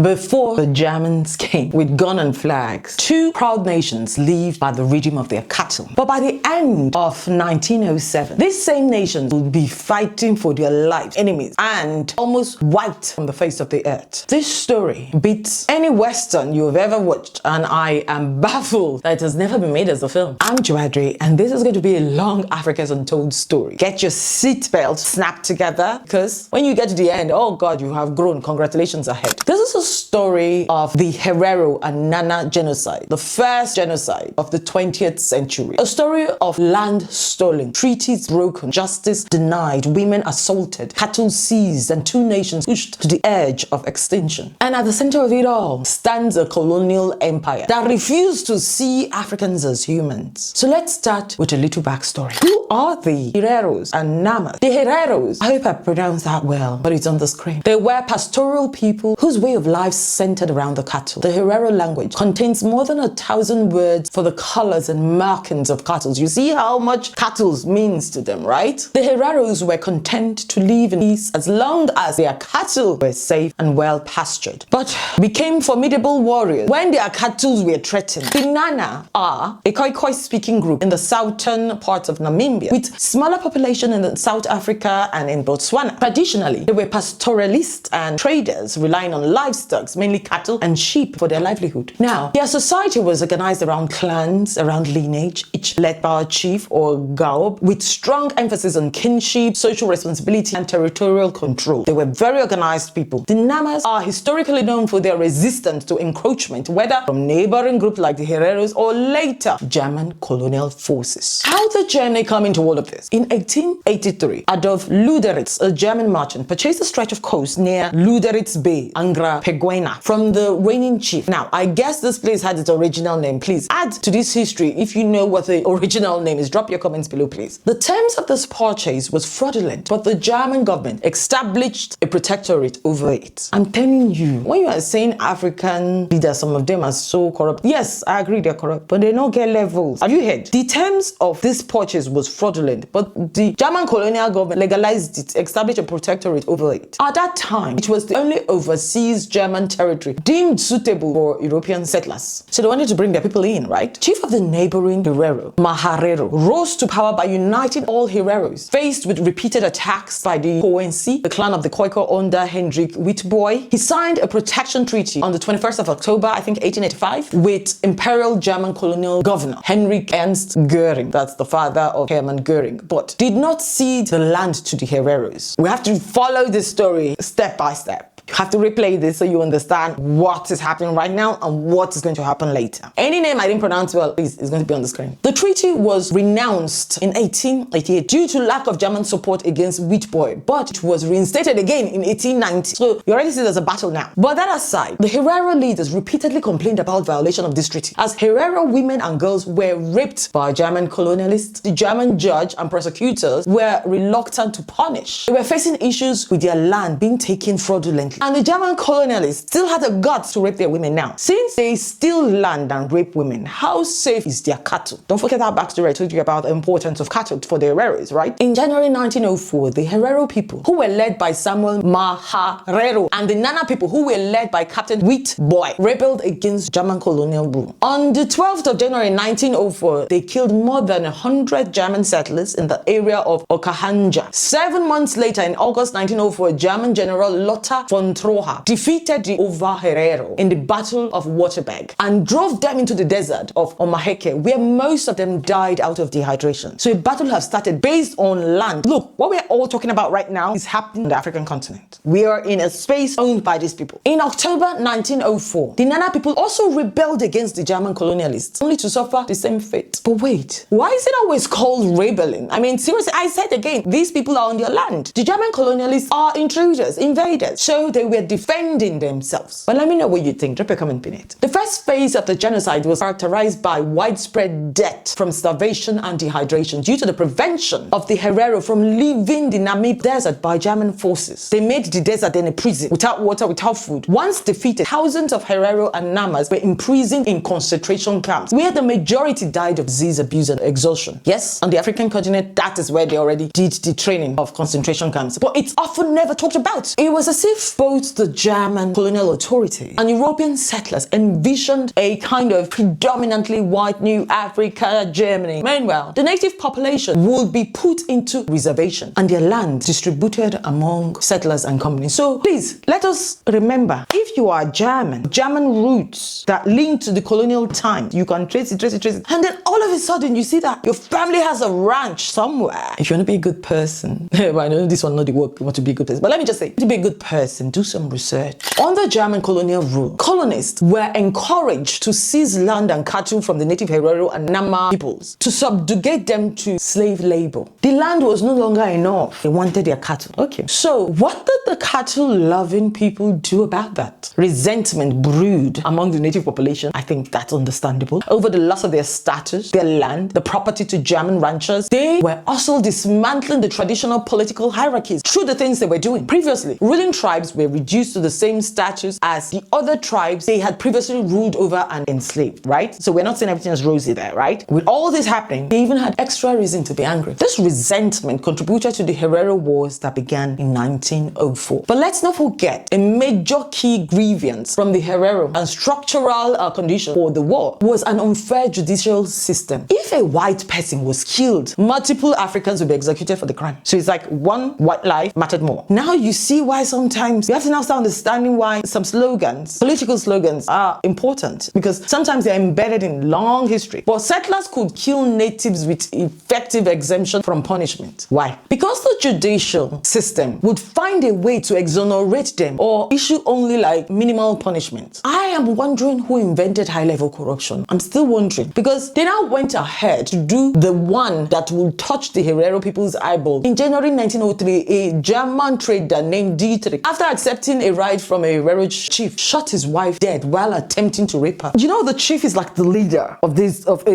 Before the Germans came with gun and flags, two proud nations lived by the rhythm of their cattle. But by the end of 1907, these same nations would be fighting for their lives, enemies, and almost wiped from the face of the earth. This story beats any Western you've ever watched, and I am baffled that it has never been made as a film. I'm Joadre, and this is going to be a long Africa's Untold story. Get your seatbelt snapped together, because when you get to the end, oh God, you have grown. Congratulations ahead. This is a story of the Herero and Nana genocide, the first genocide of the 20th century. A story of land stolen, treaties broken, justice denied, women assaulted, cattle seized, and two nations pushed to the edge of extinction. And at the center of it all stands a colonial empire that refused to see Africans as humans. So let's start with a little backstory. Who are the Hereros and Namas? The Hereros, I hope I pronounced that well, but it's on the screen. They were pastoral people whose way of life centered around the cattle. The Herero language contains more than 1,000 words for the colors and markings of cattle. You see how much cattle means to them, right? The Hereros were content to live in peace as long as their cattle were safe and well pastured, but became formidable warriors when their cattle were threatened. The Nana are a Khoikhoi speaking group in the southern part of Namibia, with smaller population in South Africa and in Botswana. Traditionally, they were pastoralists and traders relying on livestock, mainly cattle and sheep, for their livelihood. Now, their society was organized around clans, around lineage, each led by a chief or gaob, with strong emphasis on kinship, social responsibility, and territorial control. They were very organized people. The Namas are historically known for their resistance to encroachment, whether from neighboring groups like the Hereros or later German colonial forces. How did the journey come into all of this? In 1883, Adolf Luderitz, a German merchant, purchased a stretch of coast near Luderitz Bay, Angra Peguena, from the reigning chief. Now, I guess this place had its original name. Please add to this history if you know what the original name is. Drop your comments below, please. The terms of this purchase was fraudulent, but the German government established a protectorate over it. I'm telling you, when you are saying African leaders, some of them are so corrupt. Yes, I agree they're corrupt, but they don't get levels. Have you heard? The terms of this purchase was fraudulent, but the German colonial government legalized it, established a protectorate over it. At that time, it was the only overseas German territory deemed suitable for European settlers. So they wanted to bring their people in, right? Chief of the neighboring Herero, Herero, rose to power by uniting all Hereros. Faced with repeated attacks by the ONC, the clan of the Khoikhoi under Hendrick Witbooi, he signed a protection treaty on the 21st of October, I think 1885, with Imperial German colonial governor Heinrich Ernst Goering. That's the father of Hermann Goering, but did not cede the land to the Hereros. We have to follow this story step by step. You have to replay this so you understand what is happening right now and what is going to happen later. Any name I didn't pronounce well, please, is going to be on the screen. The treaty was renounced in 1888 due to lack of German support against Witbooi, but it was reinstated again in 1890. So you already see there's a battle now. But that aside, the Herero leaders repeatedly complained about violation of this treaty, as Herero women and girls were raped by German colonialists. The German judge and prosecutors were reluctant to punish. They were facing issues with their land being taken fraudulently. And the German colonialists still had the guts to rape their women now. Since they steal land and rape women, how safe is their cattle? Don't forget that backstory I told you about the importance of cattle for the Hereros, right? In January 1904, the Herero people, who were led by Samuel Herero, and the Nana people, who were led by Captain Witbooi, rebelled against German colonial rule. On the 12th of January 1904, they killed more than 100 German settlers in the area of Okahanja. 7 months later, in August 1904, German General Lothar von Troha defeated the Ova Herero in the Battle of Waterberg and drove them into the desert of Omaheke, where most of them died out of dehydration. So a battle has started based on land. Look, what we're all talking about right now is happening on the African continent. We are in a space owned by these people. In October 1904, the Nana people also rebelled against the German colonialists, only to suffer the same fate. But wait, why is it always called rebelling? I mean, seriously, I said again, these people are on their land. The German colonialists are intruders, invaders, so they were defending themselves. But let me know what you think. Drop a comment beneath. The first phase of the genocide was characterized by widespread death from starvation and dehydration due to the prevention of the Herero from leaving the Namib desert by German forces. They made the desert then a prison, without water, without food. Once defeated, thousands of Herero and Namas were imprisoned in concentration camps, where the majority died of disease, abuse, and exhaustion. Yes, on the African continent, that is where they already did the training of concentration camps. But it's often never talked about. It was as if both the German colonial authority and European settlers envisioned a kind of predominantly white New Africa, Germany. Meanwhile, the native population would be put into reservation and their land distributed among settlers and companies. So please, let us remember, if you are German roots that link to the colonial time, you can trace it. And then all of a sudden you see that your family has a ranch somewhere. If you want to be a good person, I know this one not the work, you want to be a good person, but let me just say, to be a good person, do some research. Under German colonial rule, colonists were encouraged to seize land and cattle from the native Herero and Nama peoples to subjugate them to slave labor. The land was no longer enough. They wanted their cattle. Okay. So what did the cattle-loving people do about that? Resentment brewed among the native population. I think that's understandable. Over the loss of their status, their land, the property to German ranchers, they were also dismantling the traditional political hierarchies through the things they were doing. Previously, ruling tribes were reduced to the same status as the other tribes they had previously ruled over and enslaved, right? So we're not saying everything is rosy there, right? With all this happening, they even had extra reason to be angry. This resentment contributed to the Herero Wars that began in 1904. But let's not forget, a major key grievance from the Herero and structural condition for the war was an unfair judicial system. If a white person was killed, multiple Africans would be executed for the crime. So it's like one white life mattered more. Now you see why sometimes you have to now start understanding why some slogans, political slogans, are important, because sometimes they're embedded in long history. But settlers could kill natives with effective exemption from punishment. Why? Because the judicial system would find a way to exonerate them or issue only like minimal punishment. I am wondering who invented high-level corruption. I'm still wondering, because they now went ahead to do the one that will touch the Herero people's eyeball. In January 1903, a German trader named Hendrick, after accepting a ride from a Herero chief, shot his wife dead while attempting to rape her. You know, the chief is like the leader of a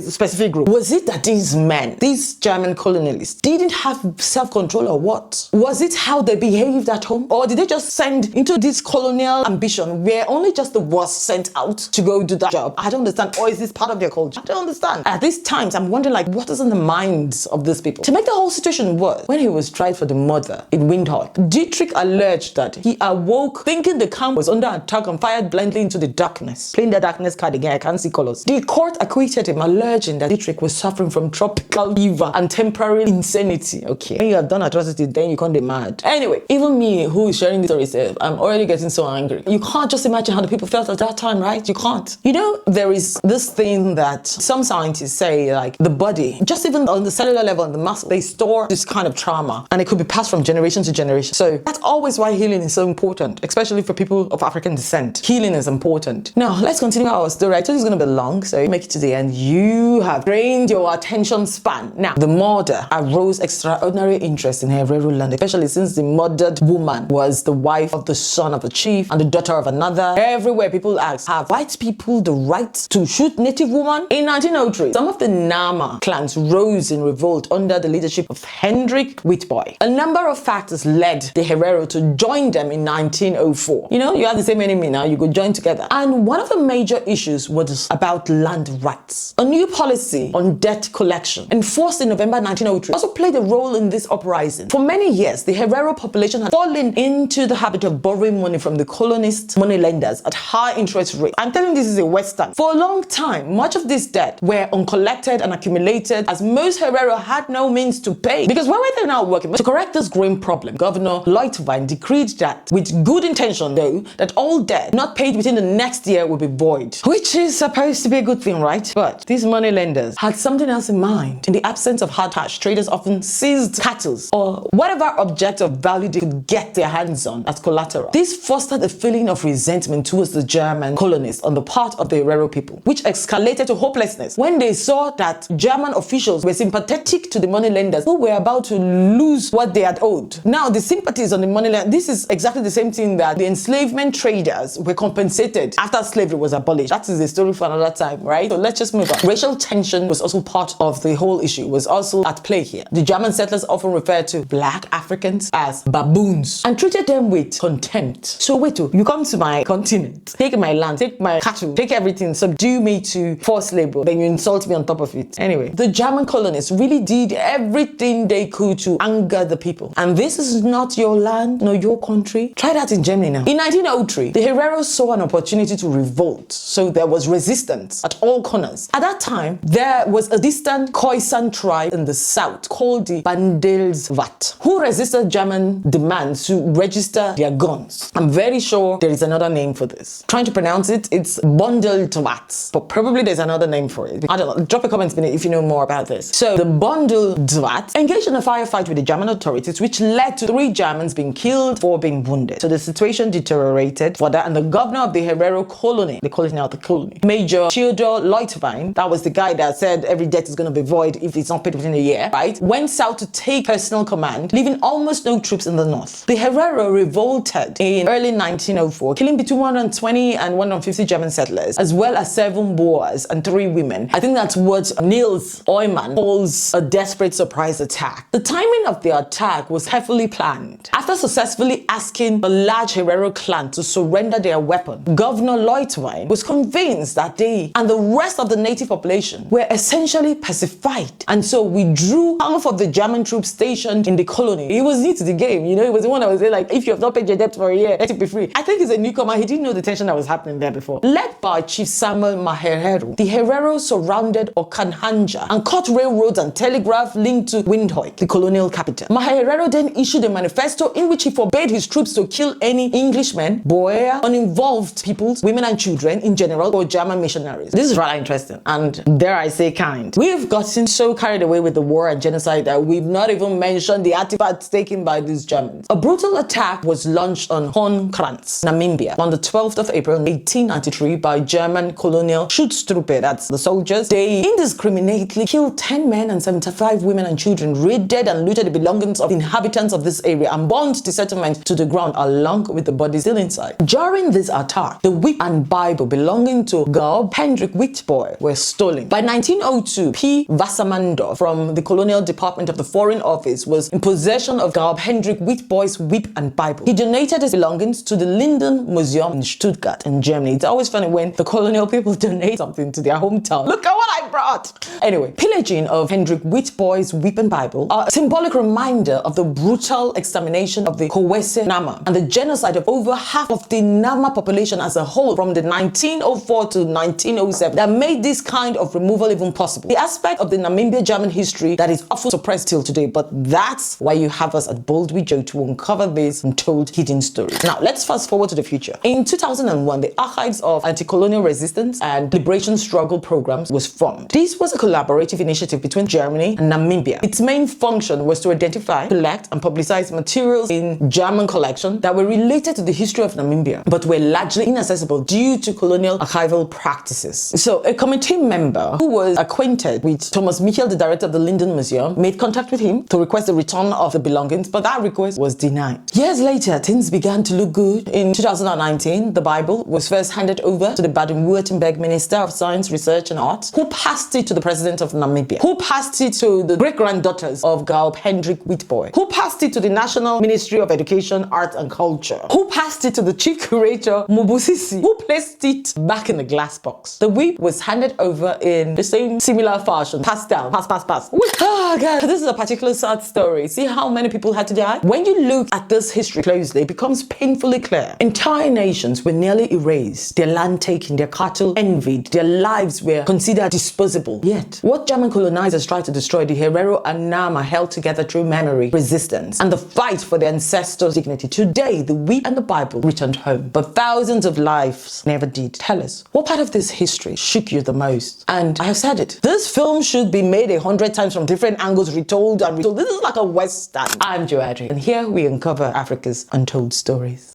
specific group. Was it that these men, these German colonialists, didn't have self-control or what? Was it how they behaved at home? Or did they just send into this colonial ambition where only just the worst sent out to go do that job? I don't understand. Or is this part of their culture? I don't understand. At these times, I'm wondering, like, what is in the minds of these people? To make the whole situation worse, when he was tried for the murder in Witbooi, Hendrick alleged that he awoke thinking the camp was under attack and fired blindly into the darkness. Playing the darkness card again, I can't see colors. The court acquitted him, alleging that Hendrick was suffering from tropical fever and temporary insanity. Okay, when you have done atrocity, then you can't be mad. Anyway, even me, who is sharing this story, I'm already getting so angry. You can't just imagine how the people felt at that time, right? You can't. You know, there is this thing that some scientists say, like, the body, just even on the cellular level and the muscle, they store this kind of trauma and it could be passed from generation to generation. So that's always why healing is so important, especially for people of African descent. Healing is important. Now, let's continue our story. I told you it's going to be long, so make it to the end. You have trained your attention span. Now, the murder arose extraordinary interest in Herero land, especially since the murdered woman was the wife of the son of a chief and the daughter of another. Everywhere people ask, have white people the right to shoot native woman? In 1903, some of the Nama clans rose in revolt under the leadership of Hendrick Witbooi. A number of factors led the Herero to join them in 1904. You know, you have the same enemy now, you could join together. And one of the major issues was about land rights. A new policy on debt collection, enforced in November 1903, also played a role in this uprising. For many years, the Herero population had fallen into the habit of borrowing money from the colonist money lenders at high interest rates. I'm telling you, this is a Western. For a long time, much of this debt were uncollected and accumulated, as most Herero had no means to pay. Because where were they now working? To correct this growing problem, Governor Witbooi decreed that, with good intention though, that all debt not paid within the next year will be void. Which is supposed to be a good thing, right? But these money lenders had something else in mind. In the absence of hard cash, traders often seized cattle or whatever object of value they could get their hands on as collateral. This fostered a feeling of resentment towards the German colonists on the part of the Herero people, which escalated to hopelessness when they saw that German officials were sympathetic to the money lenders who were about to lose what they had owed. Now, the sympathies on the money lenders, this is exactly the same thing that the enslavement traders were compensated after slavery was abolished. That is a story for another time, right? So let's just move on. Racial tension was also part of the whole issue, was also at play here. The German settlers often referred to black Africans as baboons and treated them with contempt. So wait, you can't come to my continent, take my land, take my cattle, take everything, subdue me to forced labor, then you insult me on top of it. Anyway, the German colonists really did everything they could to anger the people. And this is not your land, nor your country. Try that in Germany now. In 1903, the Herero saw an opportunity to revolt, so there was resistance at all corners. At that time, there was a distant Khoisan tribe in the south called the Bandelsvat, who resisted German demands to register their guns. I'm very sure there is another name for this. Trying to pronounce it, it's Bondeltvat, but probably there's another name for it. I don't know. Drop a comment below if you know more about this. So the Bondeltvat engaged in a firefight with the German authorities, which led to 3 Germans being killed, 4 being wounded. So the situation deteriorated for that, and the governor of the Herero colony, they call it now the colony, Major Theodor Leutwein, that was the guy that said every debt is going to be void if it's not paid within a year, right, went south to take personal command, leaving almost no troops in the north. The Herero revolted in early 1904, killing between 120 and 150 German settlers, as well as 7 Boers and 3 women. I think that's what Niels Oyman calls a desperate surprise attack. The timing of the attack was heavily planned. After successfully asking the large Herero clan to surrender their weapon, Governor Leutwein was convinced that they and the rest of the native population were essentially pacified, and so withdrew half of the German troops stationed in the colony. He was new to the game, you know, he was the one that was saying, like, if you have not paid your debt for a year, let it be free. I think he's a newcomer, he didn't know the tension that was happening there before. Led by Chief Samuel Herero, the Herero surrounded Okanhanja and cut railroads and telegraph linked to Witbooi, the colonial capital. Herero then issued a manifesto in which he forbade his troops to kill any Englishmen, Boer, uninvolved peoples, women and children in general, or German missionaries. This is rather interesting and, dare I say, kind. We've gotten so carried away with the war and genocide that we've not even mentioned the artifacts taken by these Germans. A brutal attack was launched on Hoornkrans, Namibia, on the 12th of April 1893 by German colonial Schutztruppe, that's the soldiers. They indiscriminately killed 10 men and 75 women and children, raided and looted the belongings of the inhabitants of this area, and burned the settlement to the ground along with the bodies still inside. During this attack, the whip and Bible belonging to Hendrick Witbooi were stolen. By 1902, P. Wassermandorf from the Colonial Department of the Foreign Office was in possession of Hendrick Witbooi's whip and Bible. He donated his belongings to the Linden Museum in Stuttgart in Germany. It's always funny when the colonial people donate something to their hometown. Look at what I brought! Anyway, pillaging of Hendrick Witbooi's whip and Bible are a symbolic reminder of the brutal extermination of the Kowese Nama and the genocide of over half of the Nama population as a whole from the 1904 to 1907 that made this kind of removal even possible. The aspect of the Namibia German history that is often suppressed till today, but that's why you have us at Boldness to uncover these untold hidden stories. Now, let's fast forward to the future. In 2001, the Archives of Anti-Colonial Resistance and Liberation Struggle Programs was formed. This was a collaborative initiative between Germany and Namibia. Its main function was to identify, collect, and publicize materials in German collections that were related to the history of Namibia, but were largely inaccessible due to colonial archival practices. So a committee member who was acquainted with Thomas Michael, the director of the Linden Museum, made contact with him to request the return of the belongings, but that request was denied. Years later, things began to look good. In 2019, the Bible was first handed over to the Baden-Württemberg Minister of Science, Research and Arts, who passed it to the President of Namibia, who passed it to the great-granddaughters of Hendrick Witbooi, who passed it to the National Ministry of Education, Art and Culture, who passed it to the Chief Curator, Mubusisi, who placed it back in the glass box. The whip was handed over in the same similar fashion. Pass down, pass. Oh God, this is a particular sad story. See how many people had to die? When you look at this history closely, it becomes painfully clear. Entire nations were nearly erased, their land taken, their cattle envied, their lives were considered disposable. Yet, what German colonizers tried to destroy, the Herero and Nama held together through memory, resistance, and the fight for their ancestors' dignity. Today, the whip and the Bible returned home, but thousands of lives never did. Tell us, what part of this history shook you the most? And I have said it, this film should be made 100 times from different angles, retold and retold. This is like a Western. I'm Joadri, and here we uncover Africa's untold stories.